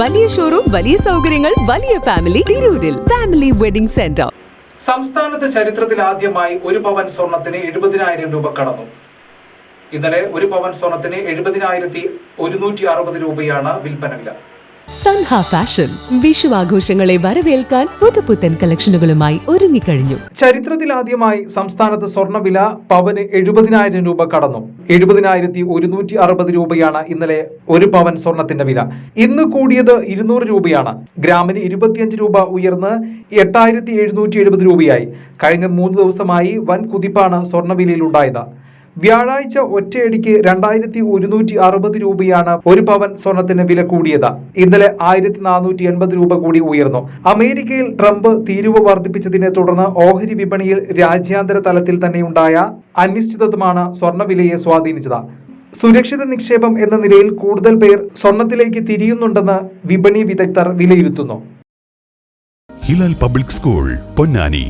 വലിയ ഷോറൂം, വലിയ സൗകര്യങ്ങൾ, വലിയ ഫാമിലി. തിരൂരിൽ ഫാമിലി വെഡിംഗ് സെന്റർ. സംസ്ഥാനത്ത് ചരിത്രത്തിൽ ആദ്യമായി ഒരു പവൻ സ്വർണത്തിന് 70,000 രൂപ കടന്നു. ഇന്നലെ ഒരു പവൻ സ്വർണത്തിന് 70,160 രൂപയാണ് വിൽപ്പന വില. സൻഹ ഫാഷൻ വിഷു ആഘോഷങ്ങളെ വരവേൽക്കാൻ പുതുപുത്തൻ കളക്ഷനുകളുമായി ഒരുങ്ങിക്കഴിഞ്ഞു. ചരിത്രത്തിൽ ആദ്യമായി സംസ്ഥാനത്ത് സ്വർണ്ണവില പവന് 70,000 രൂപ കടന്നു. 70,160 രൂപയാണ് ഇന്നലെ ഒരു പവൻ സ്വർണത്തിന്റെ വില. ഇന്ന് കൂടിയത് 200 രൂപയാണ്. ഗ്രാമിന് 25 രൂപ ഉയർന്ന് 8,770 രൂപയായി. കഴിഞ്ഞ 3 ദിവസമായി വൻ കുതിപ്പാണ് സ്വർണ്ണവിലയിൽ ഉണ്ടായത്. വ്യാഴാഴ്ച ഒറ്റയടിക്ക് 2,160 രൂപയാണ് ഒരു പവൻ സ്വർണത്തിന് വില കൂടിയത്. ഇന്നലെ 1,480 രൂപ കൂടി ഉയർന്നു. അമേരിക്കയിൽ ട്രംപ് തീരുവ വർദ്ധിപ്പിച്ചതിനെ തുടർന്ന് ഓഹരി വിപണിയിൽ രാജ്യാന്തര തലത്തിൽ തന്നെയുണ്ടായ അനിശ്ചിതത്വമാണ് സ്വർണ്ണവിലയെ സ്വാധീനിച്ചത്. സുരക്ഷിത നിക്ഷേപം എന്ന നിലയിൽ കൂടുതൽ പേർ സ്വർണത്തിലേക്ക് തിരിയുന്നുണ്ടെന്ന് വിപണി വിദഗ്ധർ വിലയിരുത്തുന്നു. Hilal public school, Ponnani.